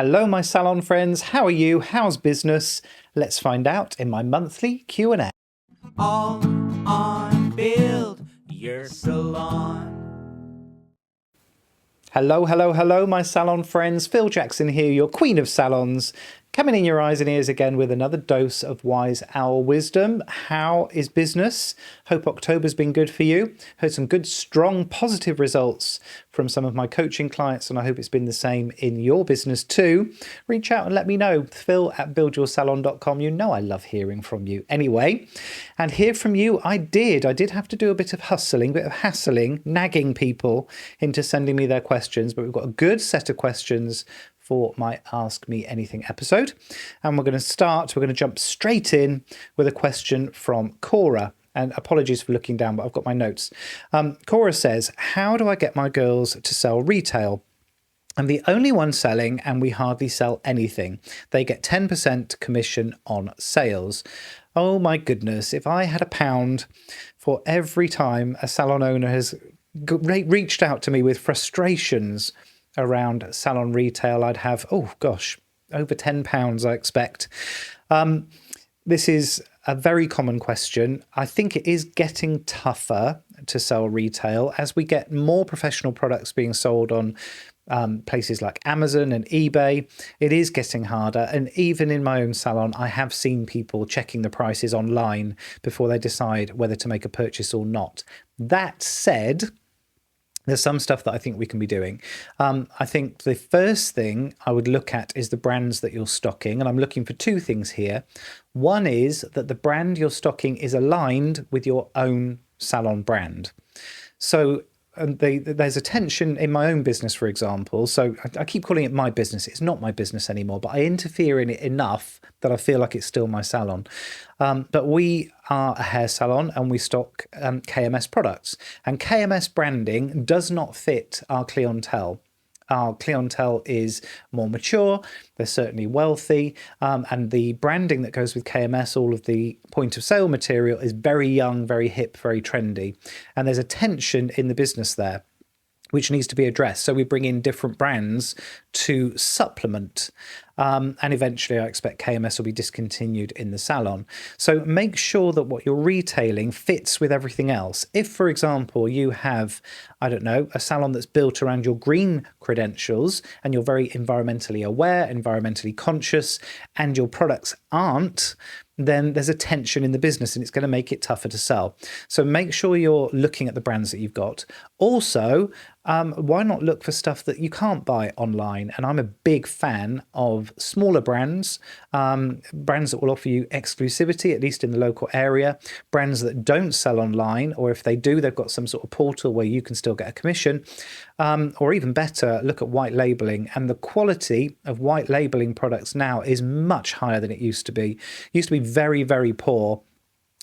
Hello, my salon friends. How are you? How's business? Let's find out in my monthly Q&A. All on Build Your Salon. Hello, hello, hello, my salon friends. Phil Jackson here, your queen of salons, coming in your eyes and ears again with another dose of wise owl wisdom. How is business? Hope October's been good for you. Heard some good, strong, positive results from some of my coaching clients, and I hope it's been the same in your business too. Reach out and let me know. Phil@buildyoursalon.com. You know I love hearing from you anyway. And hear from you, I did have to do a bit of hustling, a bit of hassling, nagging people into sending me their questions, but we've got a good set of questions for my Ask Me Anything episode. And we're going to jump straight in with a question from Cora. And apologies for looking down, but I've got my notes. Cora says, how do I get my girls to sell retail? I'm the only one selling and we hardly sell anything. They get 10% commission on sales. Oh my goodness, if I had £1 for every time a salon owner has reached out to me with frustrations around salon retail, I'd have, oh gosh, over £10, I expect. This is a very common question. I think it is getting tougher to sell retail as we get more professional products being sold on places like Amazon and eBay. It is getting harder. And even in my own salon, I have seen people checking the prices online before they decide whether to make a purchase or not. That said, there's some stuff that I think we can be doing. I think the first thing I would look at is the brands that you're stocking. And I'm looking for two things here. One is that the brand you're stocking is aligned with your own salon brand. So there's a tension in my own business, for example. So I keep calling it my business. It's not my business anymore, but I interfere in it enough that I feel like it's still my salon. But we are a hair salon and we stock KMS products. And KMS branding does not fit our clientele. Our clientele is more mature, they're certainly wealthy, and the branding that goes with KMS, all of the point of sale material, is very young, very hip, very trendy. And there's a tension in the business there, which needs to be addressed. So we bring in different brands to supplement. And eventually I expect KMS will be discontinued in the salon. So make sure that what you're retailing fits with everything else. If, for example, you have, I don't know, a salon that's built around your green credentials and you're very environmentally aware, environmentally conscious, and your products aren't, then there's a tension in the business and it's going to make it tougher to sell. So make sure you're looking at the brands that you've got. Also, why not look for stuff that you can't buy online? And I'm a big fan of smaller brands, brands that will offer you exclusivity, at least in the local area, brands that don't sell online, or if they do, they've got some sort of portal where you can still get a commission, or even better, look at white labeling. And the quality of white labeling products now is much higher than it used to be. It used to be very, very poor.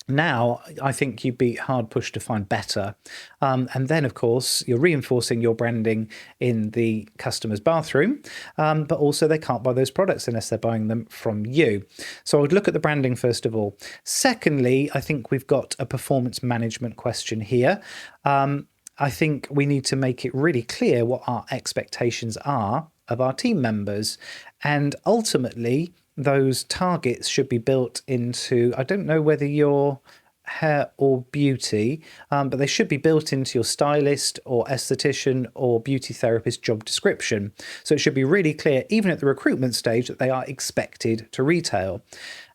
Now, I think you'd be hard pushed to find better. And then, of course, you're reinforcing your branding in the customer's bathroom, but also they can't buy those products unless they're buying them from you. So I would look at the branding first of all. Secondly, I think we've got a performance management question here. I think we need to make it really clear what our expectations are of our team members. And ultimately, those targets should be built into, I don't know whether you're hair or beauty, but they should be built into your stylist or esthetician or beauty therapist job description. So it should be really clear, even at the recruitment stage, that they are expected to retail.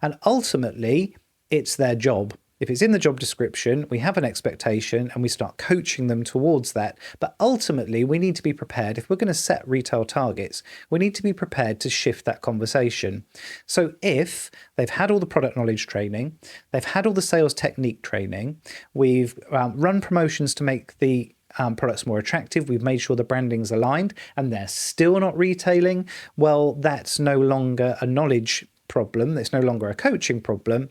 And ultimately, it's their job. If it's in the job description, we have an expectation and we start coaching them towards that. But ultimately, we need to be prepared. If we're going to set retail targets, we need to be prepared to shift that conversation. So if they've had all the product knowledge training, they've had all the sales technique training, we've run promotions to make the products more attractive, we've made sure the branding's aligned, and they're still not retailing, well, that's no longer a knowledge problem. It's no longer a coaching problem.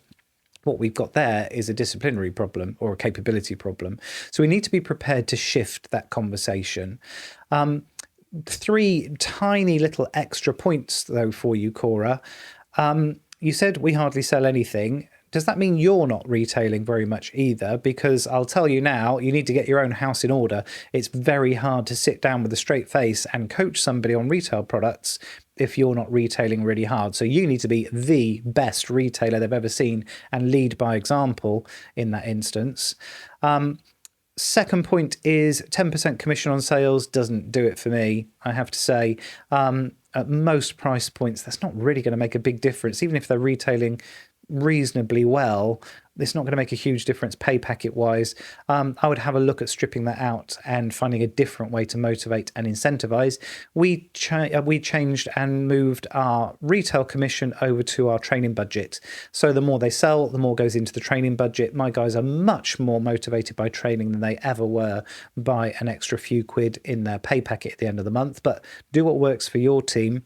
What we've got there is a disciplinary problem or a capability problem. So we need to be prepared to shift that conversation. 3 tiny little extra points, though, for you, Cora. You said we hardly sell anything. Does that mean you're not retailing very much either? Because I'll tell you now, you need to get your own house in order. It's very hard to sit down with a straight face and coach somebody on retail products if you're not retailing really hard. So you need to be the best retailer they've ever seen and lead by example in that instance. Second point is 10% commission on sales doesn't do it for me, I have to say. At most price points, that's not really going to make a big difference. Even if they're retailing reasonably well, it's not going to make a huge difference pay packet wise. I would have a look at stripping that out and finding a different way to motivate and incentivize. We changed and moved our retail commission over to our training budget. So the more they sell, the more goes into the training budget. My guys are much more motivated by training than they ever were by an extra few quid in their pay packet at the end of the month. But do what works for your team.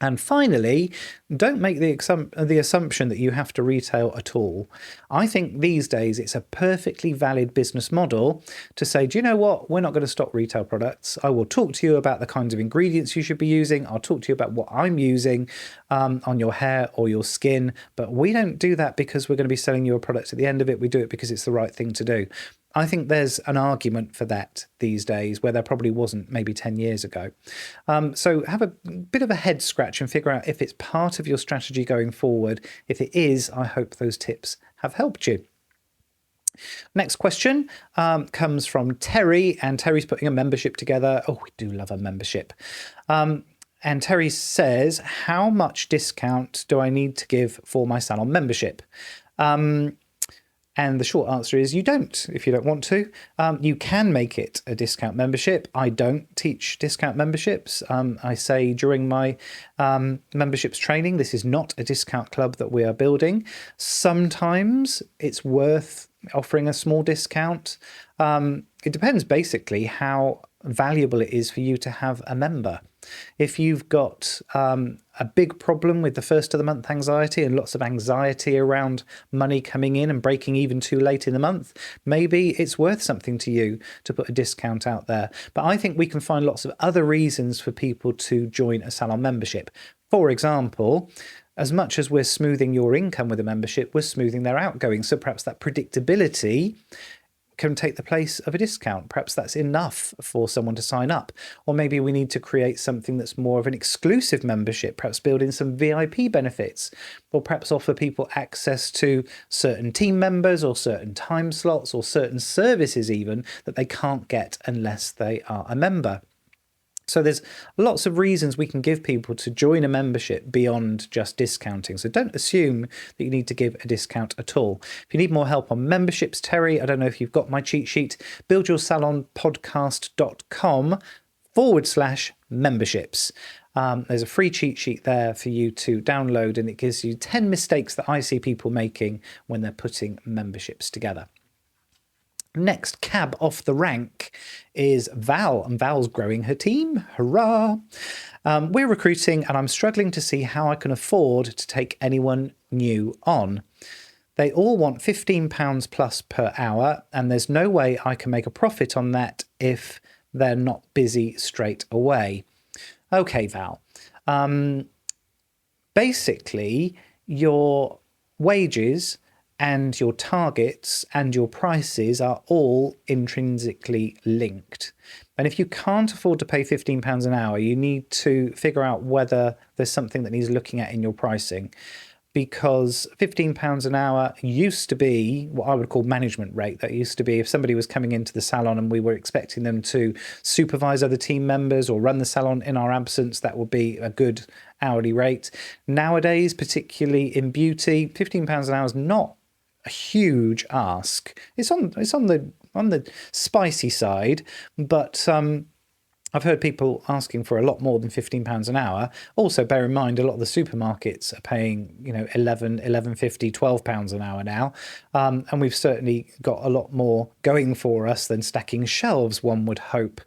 And finally, don't make the assumption that you have to retail at all. I think these days it's a perfectly valid business model to say, do you know what? We're not going to stock retail products. I will talk to you about the kinds of ingredients you should be using. I'll talk to you about what I'm using on your hair or your skin. But we don't do that because we're going to be selling you a product at the end of it. We do it because it's the right thing to do. I think there's an argument for that these days where there probably wasn't maybe 10 years ago. So have a bit of a head scratch and figure out if it's part of your strategy going forward. If it is, I hope those tips have helped you. Next question comes from Terry, and Terry's putting a membership together. Oh, we do love a membership. And Terry says, how much discount do I need to give for my salon membership? And the short answer is you don't, if you don't want to. You can make it a discount membership. I don't teach discount memberships. I say during my memberships training, this is not a discount club that we are building. Sometimes it's worth offering a small discount. It depends basically how valuable it is for you to have a member. If you've got a big problem with the first of the month anxiety and lots of anxiety around money coming in and breaking even too late in the month, maybe it's worth something to you to put a discount out there. But I think we can find lots of other reasons for people to join a salon membership. For example, as much as we're smoothing your income with a membership, we're smoothing their outgoing. So perhaps that predictability can take the place of a discount. Perhaps that's enough for someone to sign up. Or maybe we need to create something that's more of an exclusive membership, perhaps build in some VIP benefits, or perhaps offer people access to certain team members or certain time slots or certain services even that they can't get unless they are a member. So there's lots of reasons we can give people to join a membership beyond just discounting. So don't assume that you need to give a discount at all. If you need more help on memberships, Terry, I don't know if you've got my cheat sheet, buildyoursalonpodcast.com/memberships. There's a free cheat sheet there for you to download, and it gives you 10 mistakes that I see people making when they're putting memberships together. Next cab off the rank is Val, and Val's growing her team. Hurrah! We're recruiting, and I'm struggling to see how I can afford to take anyone new on. They all want £15 plus per hour, and there's no way I can make a profit on that if they're not busy straight away. Okay, Val. Basically, your wages and your targets and your prices are all intrinsically linked. And if you can't afford to pay £15 an hour, you need to figure out whether there's something that needs looking at in your pricing. Because £15 an hour used to be what I would call management rate. That used to be if somebody was coming into the salon and we were expecting them to supervise other team members or run the salon in our absence, that would be a good hourly rate. Nowadays, particularly in beauty, £15 an hour is not a huge ask. It's on the spicy side, but I've heard people asking for a lot more than £15 an hour. Also, bear in mind, a lot of the supermarkets are paying, £11.50, £12 an hour now. And we've certainly got a lot more going for us than stacking shelves, one would hope.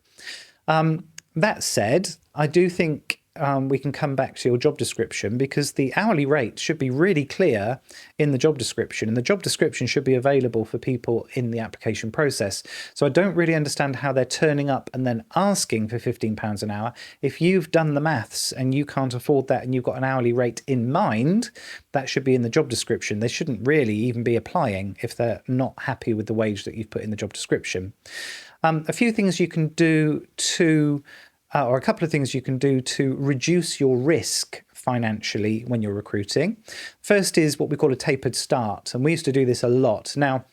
That said, I do think we can come back to your job description, because the hourly rate should be really clear in the job description, and the job description should be available for people in the application process. So I don't really understand how they're turning up and then asking for £15 an hour. If you've done the maths and you can't afford that and you've got an hourly rate in mind, that should be in the job description. They shouldn't really even be applying if they're not happy with the wage that you've put in the job description. A few things you can do to or a couple of things you can do to reduce your risk financially when you're recruiting. First is what we call a tapered start, and we used to do this a lot. Now,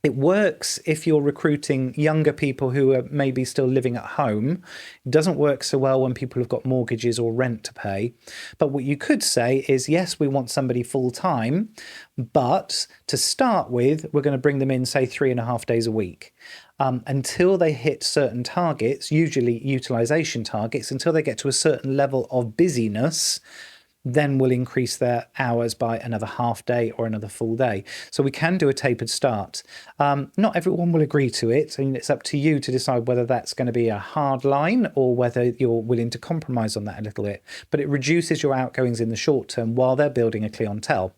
it works if you're recruiting younger people who are maybe still living at home. It doesn't work so well when people have got mortgages or rent to pay. But what you could say is, yes, we want somebody full time, but to start with, we're going to bring them in, say, 3.5 days a week. Until they hit certain targets, usually utilization targets, until they get to a certain level of busyness, then we'll increase their hours by another half day or another full day. So we can do a tapered start. Not everyone will agree to it, and it's up to you to decide whether that's going to be a hard line or whether you're willing to compromise on that a little bit. But it reduces your outgoings in the short term while they're building a clientele.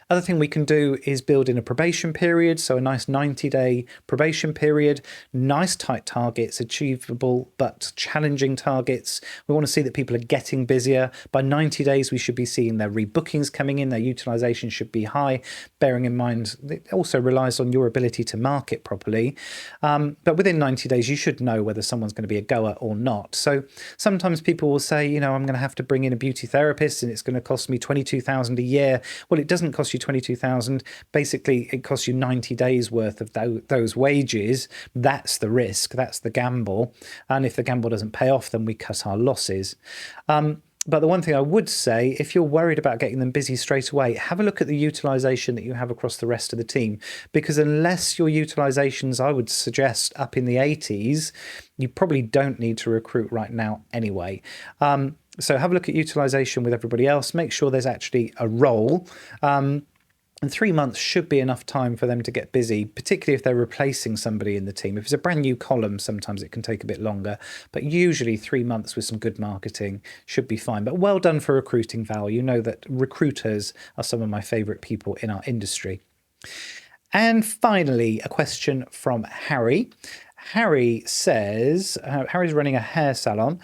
Other thing we can do is build in a probation period, so a nice 90-day probation period, nice tight targets, achievable but challenging targets. We want to see that people are getting busier. By 90 days, we should be seeing their rebookings coming in, their utilization should be high, bearing in mind it also relies on your ability to market properly. But within 90 days, you should know whether someone's going to be a goer or not. So sometimes people will say, you know, I'm going to have to bring in a beauty therapist and it's going to cost me $22,000 a year. Well, it doesn't cost you 22,000. Basically, it costs you 90 days worth of those wages. That's the risk. That's the gamble. And if the gamble doesn't pay off, then we cut our losses. But the one thing I would say, if you're worried about getting them busy straight away, have a look at the utilization that you have across the rest of the team. Because unless your utilization's, I would suggest, up in the 80s, you probably don't need to recruit right now anyway. So have a look at utilization with everybody else. Make sure there's actually a role. And 3 months should be enough time for them to get busy, particularly if they're replacing somebody in the team. If it's a brand new column, sometimes it can take a bit longer, but usually 3 months with some good marketing should be fine. But well done for recruiting, Val. You know that recruiters are some of my favorite people in our industry. And finally, a question from Harry. Harry says, Harry's running a hair salon.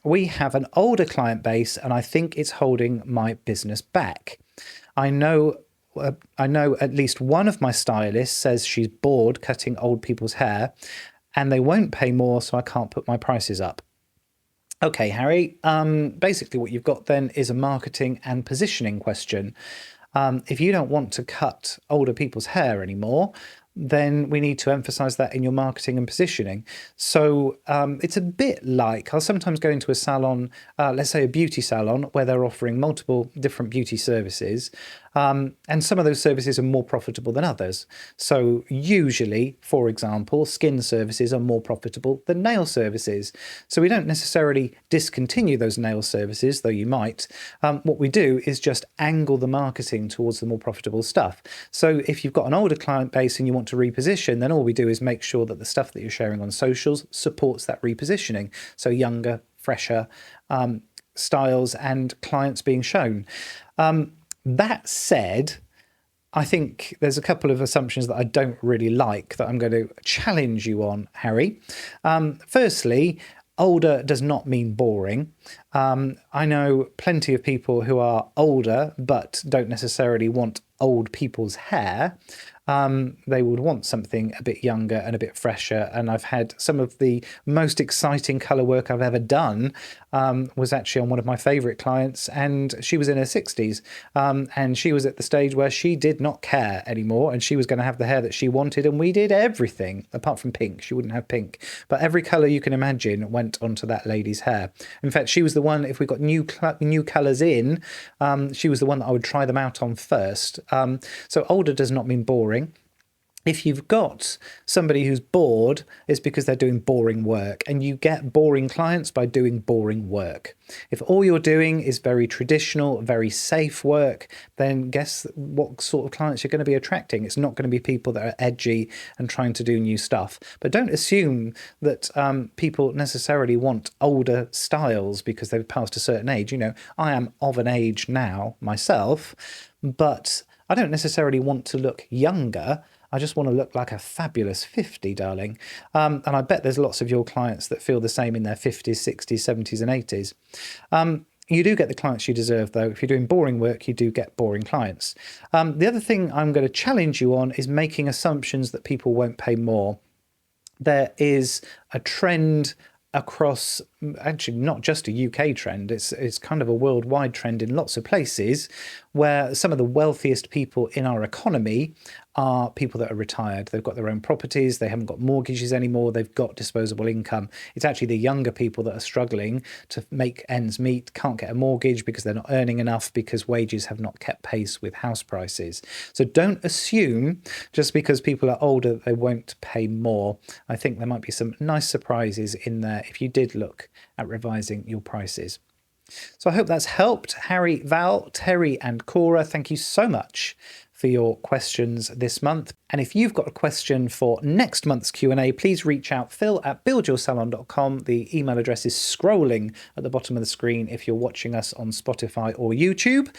We have an older client base and I think it's holding my business back. I know at least one of my stylists says she's bored cutting old people's hair and they won't pay more, so I can't put my prices up. Okay, Harry, basically what you've got then is a marketing and positioning question. If you don't want to cut older people's hair anymore, then we need to emphasize that in your marketing and positioning. So it's a bit like, I'll sometimes go into a salon, let's say a beauty salon, where they're offering multiple different beauty services. And some of those services are more profitable than others. So usually, for example, skin services are more profitable than nail services. So we don't necessarily discontinue those nail services, though you might. What we do is just angle the marketing towards the more profitable stuff. So if you've got an older client base and you want to reposition, then all we do is make sure that the stuff that you're sharing on socials supports that repositioning. So younger, fresher styles and clients being shown. That said, I think there's a couple of assumptions that I don't really like that I'm going to challenge you on, Harry. Firstly, older does not mean boring. I know plenty of people who are older but don't necessarily want old people's hair. They would want something a bit younger and a bit fresher. And I've had some of the most exciting colour work I've ever done was actually on one of my favourite clients, and she was in her 60s. And she was at the stage where she did not care anymore, and she was going to have the hair that she wanted, and we did everything apart from pink. She wouldn't have pink, but every colour you can imagine went onto that lady's hair. In fact, she was the one, if we got new colours in, she was the one that I would try them out on first. So older does not mean boring. If you've got somebody who's bored, it's because they're doing boring work, and you get boring clients by doing boring work. If all you're doing is very traditional, very safe work, then guess what sort of clients you're going to be attracting. It's not going to be people that are edgy and trying to do new stuff. But don't assume that people necessarily want older styles because they've passed a certain age. You know, I am of an age now myself, but I don't necessarily want to look younger. I just want to look like a fabulous 50, darling. And I bet there's lots of your clients that feel the same in their 50s, 60s, 70s and 80s. You do get the clients you deserve, though. If you're doing boring work, you do get boring clients. The other thing I'm going to challenge you on is making assumptions that people won't pay more. There is a trend across, actually not just a UK trend, it's kind of a worldwide trend in lots of places, where some of the wealthiest people in our economy are people that are retired. They've got their own properties, they haven't got mortgages anymore, they've got disposable income. It's actually the younger people that are struggling to make ends meet, can't get a mortgage because they're not earning enough, because wages have not kept pace with house prices. So don't assume just because people are older they won't pay more. I think there might be some nice surprises in there if you did look at revising your prices. So I hope that's helped. Harry, Val, Terry and Cora, thank you so much for your questions this month. And if you've got a question for next month's Q&A, please reach out, phil@buildyoursalon.com. The email address is scrolling at the bottom of the screen if you're watching us on Spotify or YouTube.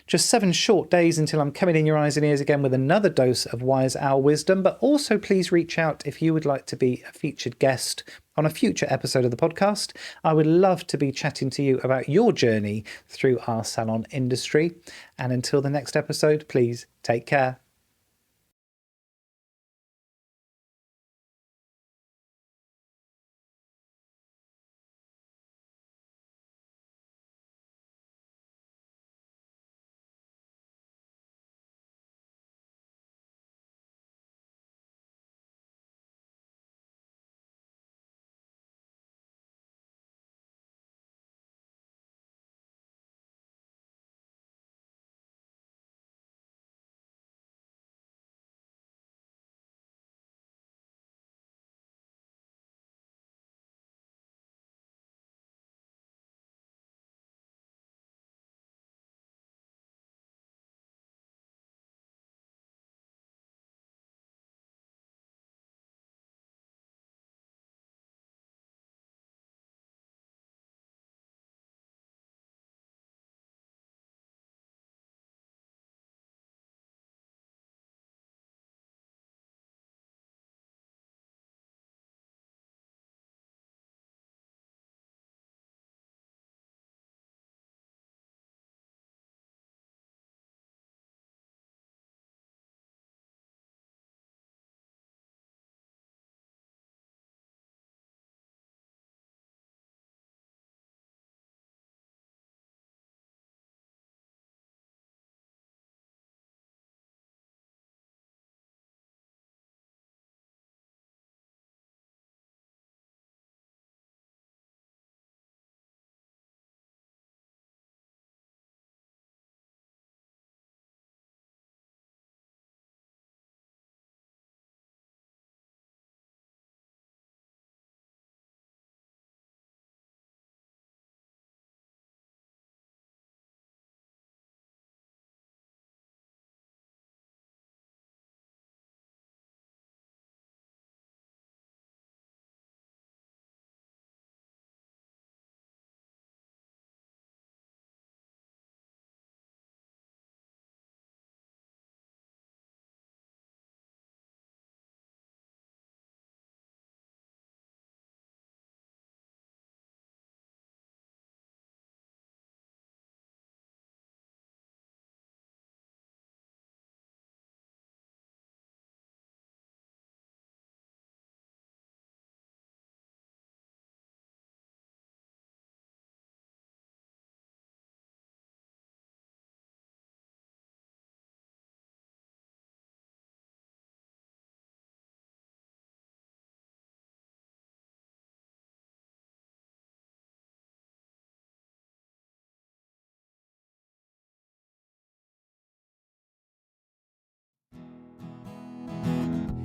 Just 7 short days until I'm coming in your eyes and ears again with another dose of Wise Owl wisdom. But also please reach out if you would like to be a featured guest on a future episode of the podcast. I would love to be chatting to you about your journey through our salon industry. And until the next episode, please take care.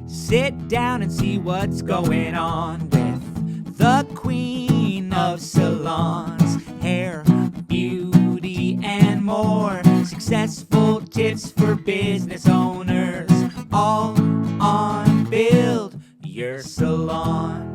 Sit down and see what's going on with the Queen of Salons. Hair, beauty, and more. Successful tips for business owners. All on Build Your Salon.